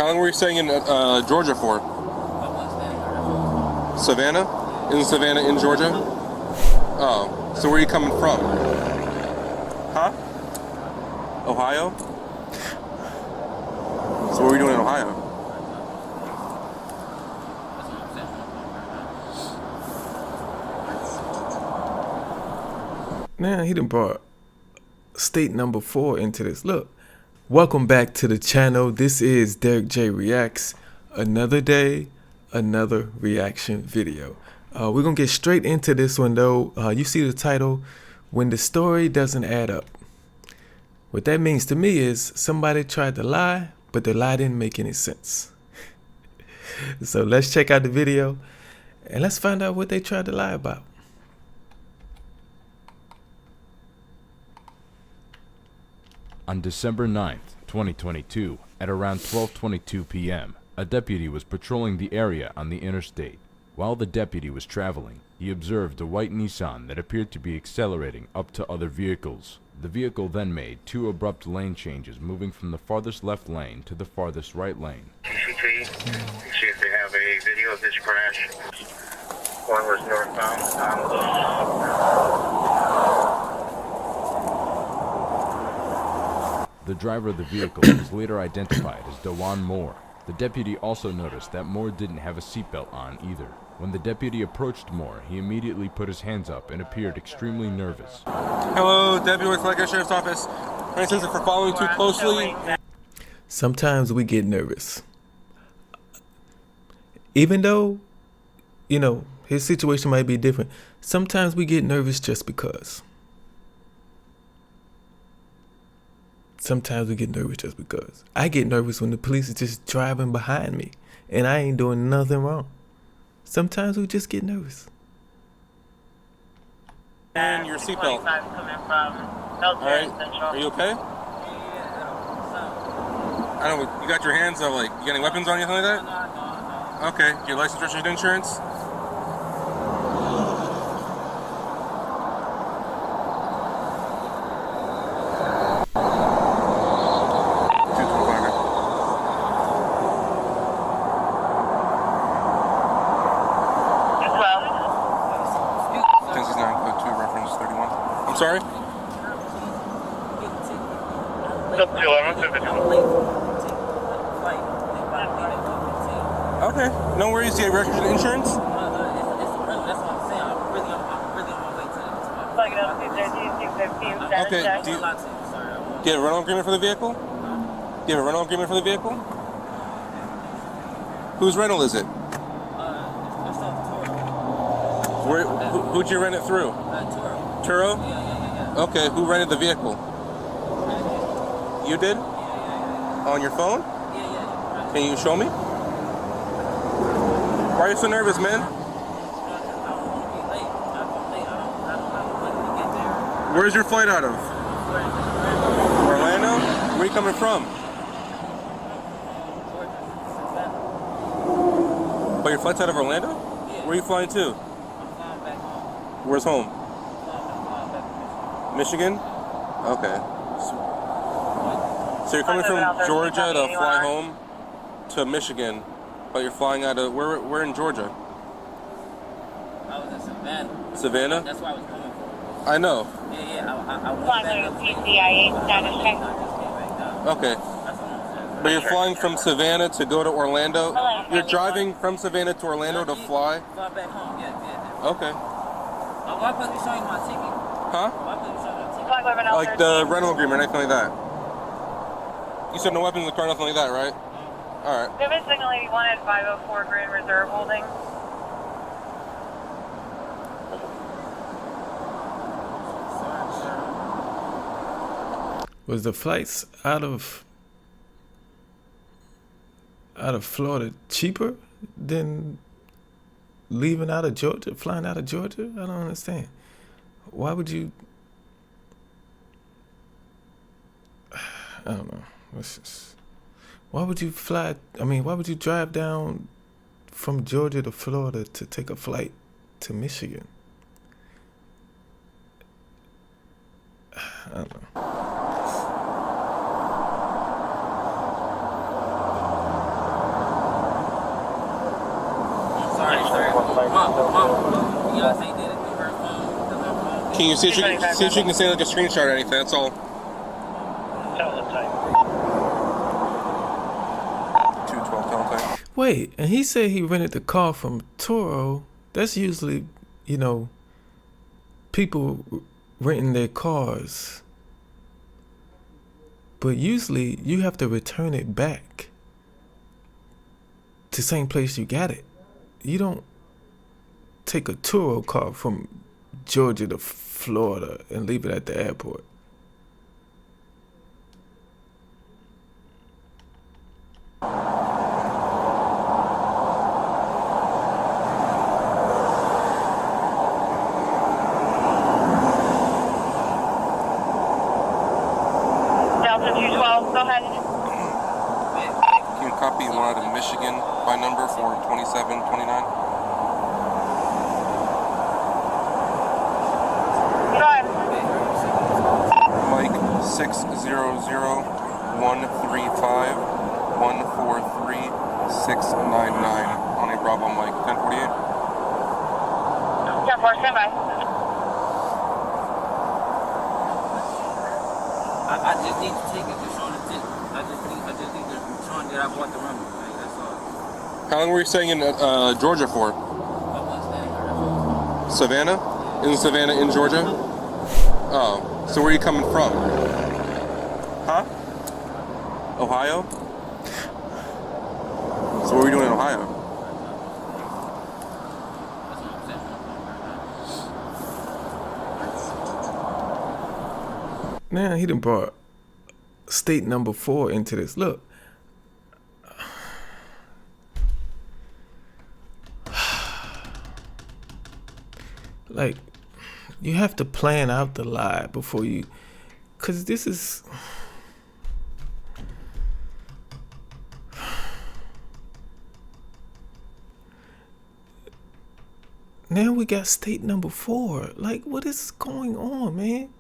How long were you staying in Georgia for? Savannah? Isn't Savannah in Georgia? Oh, so where are you coming from? Huh? Ohio? So what were you doing in Ohio? Man, he done brought state number 4 into this. Look, welcome back to the channel. This is Derrick J Reacts. Another day, another reaction video. We're going to get straight into this one though. You see the title, When the Story Doesn't Add Up. What that means to me is somebody tried to lie, but the lie didn't make any sense. So let's check out the video and let's find out what they tried to lie about. On December 9th, 2022, at around 12:22 p.m., a deputy was patrolling the area on the interstate. While the deputy was traveling, he observed a white Nissan that appeared to be accelerating up to other vehicles. The vehicle then made 2 abrupt lane changes, moving from the farthest left lane to the farthest right lane. CCTV, see if they have a video of this crash. One was northbound. The driver of the vehicle was later identified as Dewan Moore. The deputy also noticed that Moore didn't have a seatbelt on either. When the deputy approached Moore, he immediately put his hands up and appeared extremely nervous. Hello, Deputy with Fleckner Sheriff's Office. My sense for following too closely. Sometimes we get nervous. Even though, you know, his situation might be different. Sometimes we get nervous just because. Sometimes we get nervous just because. I get nervous when the police is just driving behind me and I ain't doing nothing wrong. Sometimes we just get nervous. And your seatbelt. Alright, are you okay? I don't know, you got your hands up, like, you got any weapons on you, something like that? Okay, do you have license, registration, insurance? I'm sorry? Okay, no worries. Do you have registration insurance? Okay, do you have a rental agreement for the vehicle? Do you have a rental agreement for the vehicle? Whose rental is it? Who'd you rent it through? Turro? Okay, who rented the vehicle? You did? On your phone? Can you show me? Why are you so nervous, man? Where's your flight out of? Orlando? Where are you coming from? But your flight's out of Orlando? Where are you flying to? Where's home? Michigan? Okay. So you're coming from Georgia to fly home to Michigan, but you're flying out of, where in Georgia? I was in Savannah. Savannah? That's where I was coming from. I know. Yeah, I went back. Okay. But you're flying from Savannah to go to Orlando? You're driving from Savannah to Orlando to fly? Fly back home, yeah. Okay. Why supposed to be showing my ticket? Huh? Why supposed to be showing my ticket? Like the rental agreement, anything like that. You said no weapons in the car, nothing like that, right? Alright. Vivid Signal 81 at 504 Grand Reserve holding. Was the flights out of Florida cheaper than leaving out of Georgia, flying out of Georgia? I don't understand. Why would you? I don't know. Why would you fly? I mean, why would you drive down from Georgia to Florida to take a flight to Michigan? I don't know. Beyonce did it through her phone. Can you see if you can say like a screenshot or anything? That's all. Teletype. 212 teletype. Wait, and he said he rented the car from Turro. That's usually, you know, people renting their cars. But usually you have to return it back to the same place you got it. You don't take a Turro car from Georgia to Florida and leave it at the airport. Delta 212, go ahead. Can you copy one out of Michigan by number for 2729? Go ahead. Mike 600-135-143-699 on a Bravo Mike 1048. 10-4, stand by. I just need to take it to Sean and Tint. I just need to Sean that I bought the rental. Like, that's all. How long were you staying in Georgia for? I wasn't staying there. That's all. Savannah? In Savannah, in Georgia? Oh, so where are you coming from? Huh? Ohio? So what were you doing in Ohio? That's what I'm saying. Now he done brought state number 4 into this. Look. Like, you have to plan out the lie before you, because this is, now we got state number 4. Like, what is going on, man?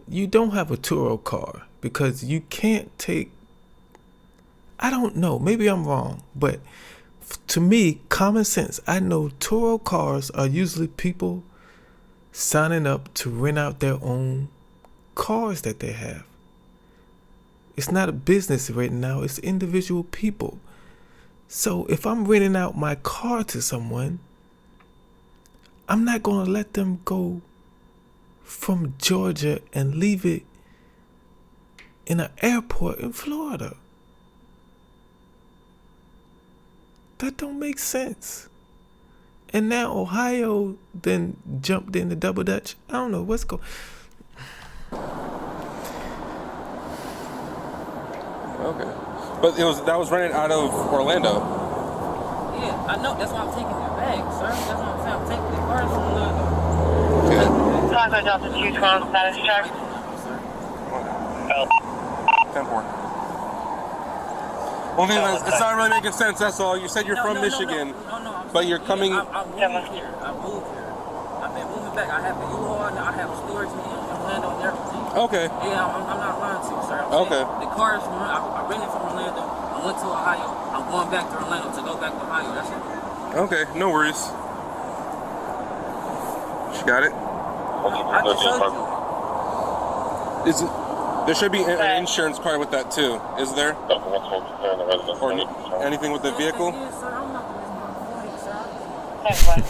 You don't have a Turro car because you can't take, I don't know, maybe I'm wrong, but to me, common sense, I know Turro cars are usually people signing up to rent out their own cars that they have. It's not a business right now, it's individual people. So if I'm renting out my car to someone, I'm not going to let them go from Georgia and leave it in an airport in Florida. That don't make sense. And now Ohio then jumped in the double dutch. I don't know what's going. Okay. But that was rented out of Orlando. Yeah, I know. That's why I'm taking their bag, sir. That's what I'm saying. I'm taking the cars from Orlando. Okay. Taco Delta 212, status check. 10-4. Well, it's not really making sense, that's all. You said you're from Michigan, but you're coming... I moved here. I've been moving back. I have a U-Haul, I have a storage in Orlando and everything. Okay. Yeah, I'm not lying to you, sir. Okay. The car is from, I rented from Orlando. I went to Ohio. I'm going back to Orlando to go back to Ohio. That's it. Okay, no worries. She got it? I just showed you. There should be an insurance card with that too, is there? Or anything with the vehicle? Yes, sir. I'm not going to sir. Next one.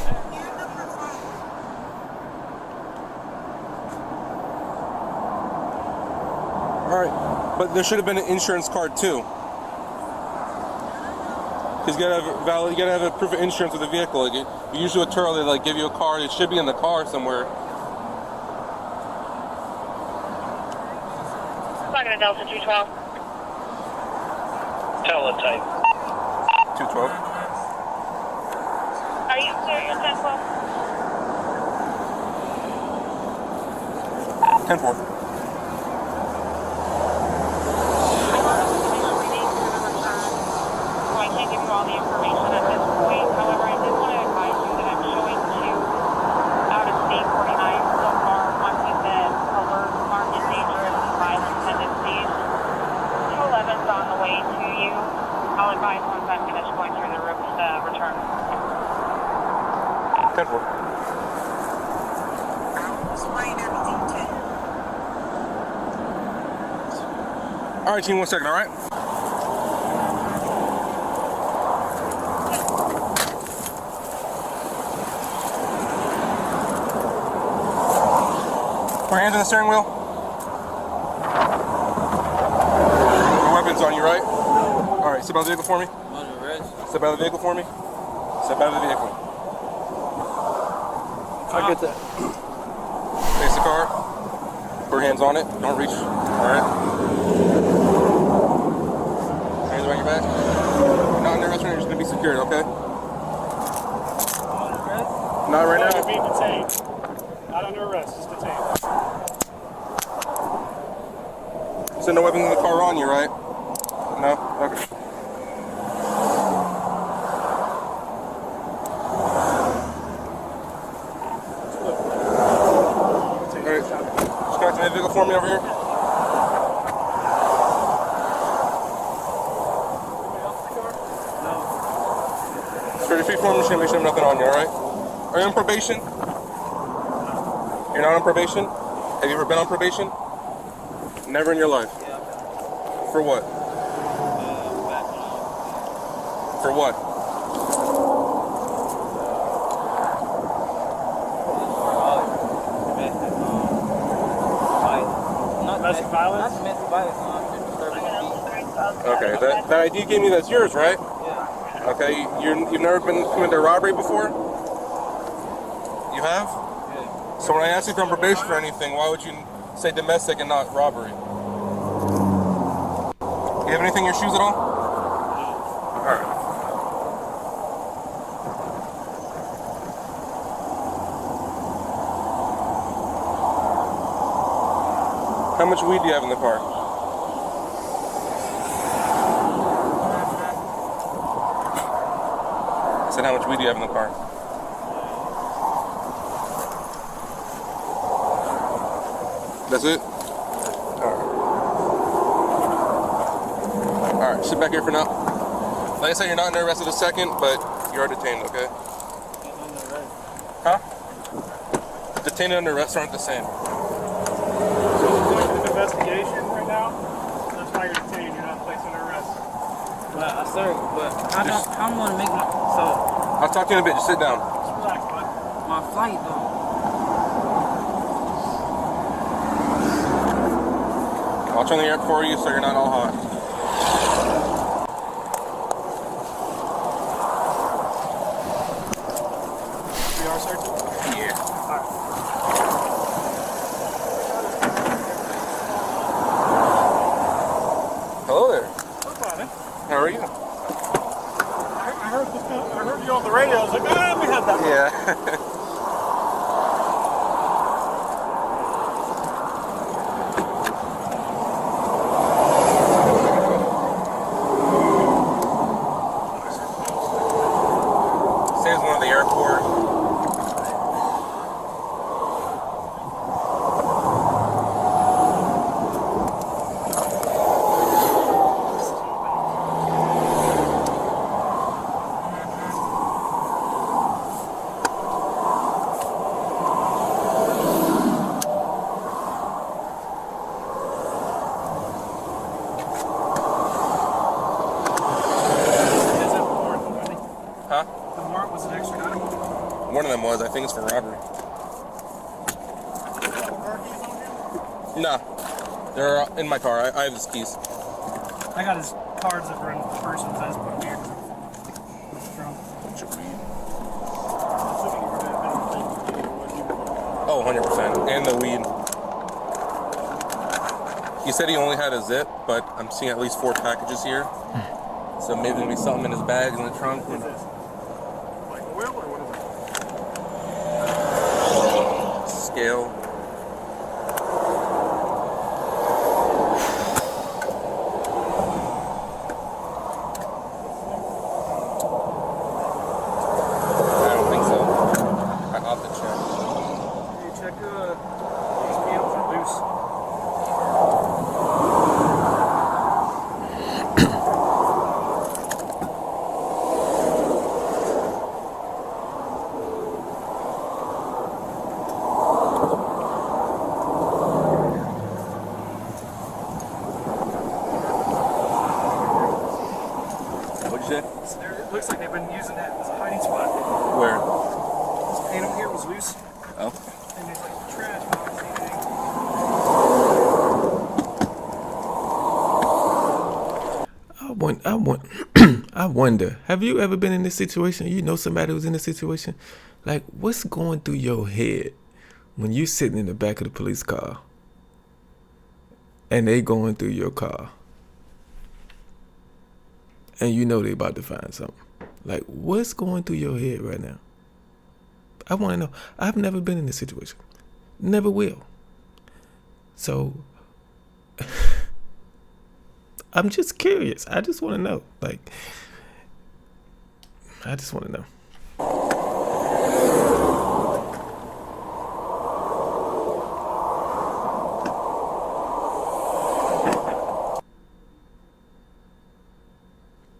Alright, but there should have been an insurance card too. Because you gotta have a proof of insurance with the vehicle. Like usually with Turro, they like give you a card. It should be in the car somewhere. Talking to Delta 212. Teletype. 212. Are you serious, 10-12? 10-4. So I can't give you all the information at this point. However, I did want to advise you that I'm showing 2 out-of-state 49 so far. One has been alert, marked as dangerous, violent tendencies. 211's on the way to you. I'll advise once I'm finished going through the return. 10-4. All right, team, 1 second, all right? Put your hands on the steering wheel. Your weapon's on you, right? All right, step out of the vehicle for me. Step out of the vehicle for me. Step out of the vehicle. I get that. Face the car. Put your hands on it. Don't reach. All right. Hands around your back. You're not under arrest, you're just going to be secured, okay? Not right now. You're being detained. Not under arrest, just detained. So no weapons in the car on you, right? No? Okay. Alright. Just connect the vehicle for me over here. Straight your feet for me, just gonna make sure there's nothing on you, alright? Are you on probation? You're not on probation? Have you ever been on probation? Never in your life. Yeah. For what? For what? Domestic violence? Not domestic violence. Okay, that ID you gave me, that's yours, right? Yeah. Okay, you've never been committed a robbery before? You have? Yeah. So when I ask you if you're on probation for anything, why would you say domestic and not robbery? You have anything in your shoes at all? Alright. How much weed do you have in the car? I said, how much weed do you have in the car? That's it? Alright, sit back here for now. Like I said, you're not under arrest at a second, but you are detained, okay? Huh? Detained and under arrest aren't the same. So you're going through an investigation right now? That's why you're detained. You're not placed under arrest. But, sir, but how am I gonna make my I'll talk to you in a bit, just sit down. Just relax, bud. my flight though? I'll turn the air for you so you're not all hot. We are searching? Yeah. Alright. Hello there. What's up, man? How are you? I heard you on the radio. I was like, we had that. Yeah. Saves one at the airport. Huh? The warrant was an extra item. One of them was, I think it's for robbery. Nah, they're in my car. I have his keys. I got his cards that were in the person's desk, but weird. Drunk. Oh, 100%. And the weed. He said he only had a zip, but I'm seeing at least 4 packages here. So maybe there'll be something in his bags in the trunk. What is this? Like oil or what is it? Scale. I don't think so. I'll have to check. You check these panels are loose. Shit. It looks like they've been using that as a hiding spot. Where? This panel here was loose, Oh. and there's like trash, but I don't see anything. I wonder, have you ever been in this situation? You know somebody who's in this situation? Like, what's going through your head when you sitting in the back of the police car and they going through your car and you know they about to find something? Like, what's going through your head right now? I want to know. I've never been in this situation. Never will. So I'm just curious. I just want to know. Like, I just want to know.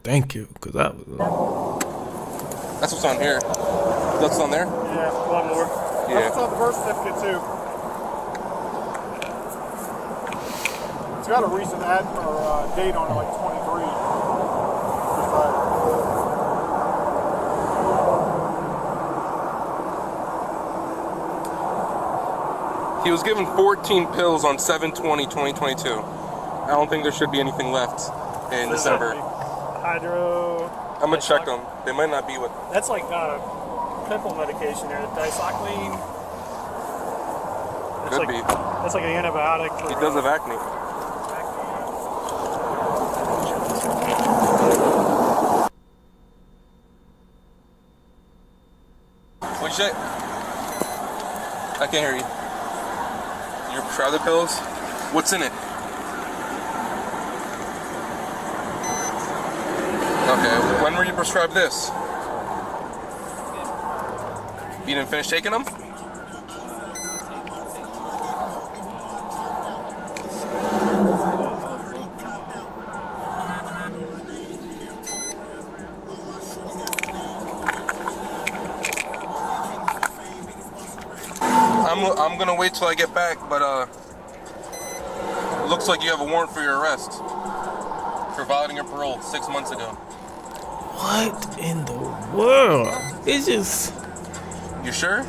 Thank you, because I was. That's what's on here. That's what's on there? Yeah, one more. Yeah. That's on the birth certificate too. It's got a recent date on it, like 23. He was given 14 pills on 7/20/2022. I don't think there should be anything left in December. Hydro. I'm gonna check them. They might not be what. That's like pimple medication there. Dicycline. Could like, be. That's like an antibiotic. For, He does have acne. What'd you say? I can't hear you. Your prescribed the pills? What's in it? Okay, when were you prescribed this? You didn't finish taking them? I'm gonna wait till I get back, but it looks like you have a warrant for your arrest for violating your parole 6 months ago. What in the world? It's just. You sure?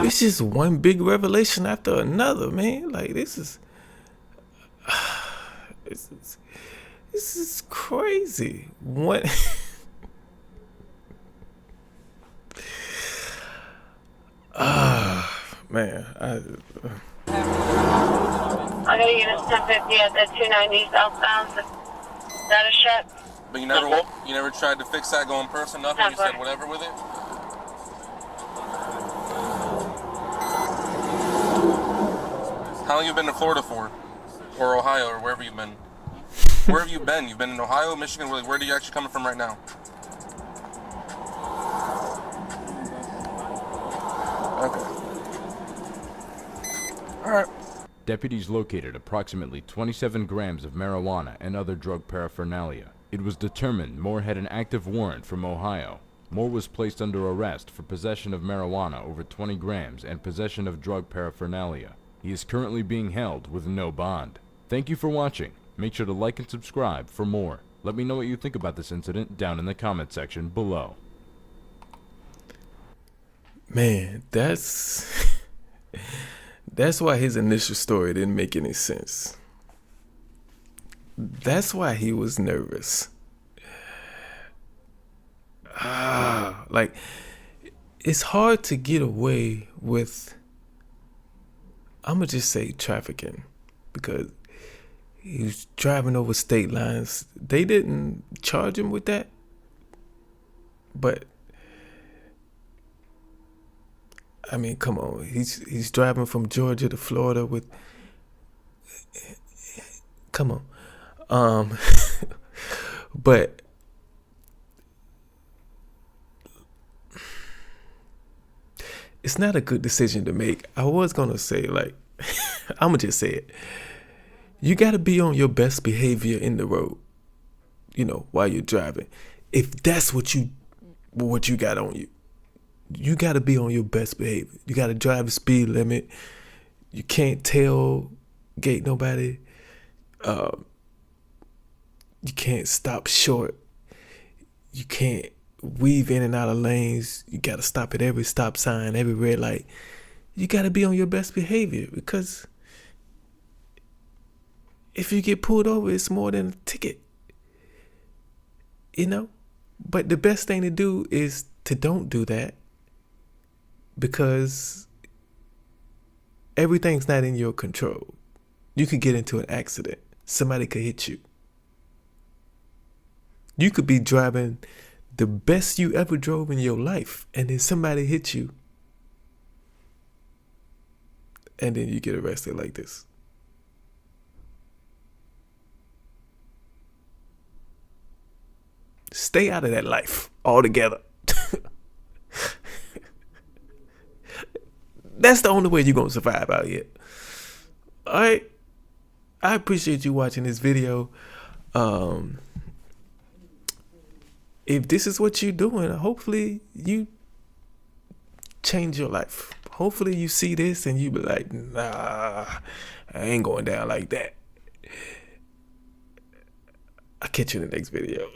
It's just one big revelation after another, man. Like, this is. This is crazy. What? Man, I got a unit 1050 at the 290 southbound. That is shut. But you never tried to fix that going person, nothing? You said whatever with it? How long you been in Florida for? Or Ohio, or wherever you've been? Where have you been? You've been in Ohio, Michigan? Where are you actually coming from right now? Okay. Alright. Deputies located approximately 27 grams of marijuana and other drug paraphernalia. It was determined Moore had an active warrant from Ohio. Moore was placed under arrest for possession of marijuana over 20 grams and possession of drug paraphernalia. He is currently being held with no bond. Thank you for watching. Make sure to like and subscribe for more. Let me know what you think about this incident down in the comment section below. man, that's why his initial story didn't make any sense. That's why he was nervous. Like, it's hard to get away with, I'm gonna just say trafficking, because he was driving over state lines. They didn't charge him with that, but I mean, come on, he's driving from Georgia to Florida with, come on, but it's not a good decision to make. I was gonna say, like, I'm gonna just say it. You gotta be on your best behavior in the road, while you're driving. If that's what you got on you, you gotta be on your best behavior. You gotta drive the speed limit. You can't tailgate nobody. You can't stop short. You can't weave in and out of lanes. You got to stop at every stop sign, every red light. You got to be on your best behavior, because if you get pulled over, it's more than a ticket. You know? But the best thing to do is to don't do that, because everything's not in your control. You could get into an accident. Somebody could hit you. You could be driving the best you ever drove in your life, and then somebody hit you, and then you get arrested like this. Stay out of that life altogether. That's the only way you're going to survive out here. All right. I appreciate you watching this video. If this is what you're doing, hopefully you change your life. Hopefully you see this and you be like, nah, I ain't going down like that. I'll catch you in the next video.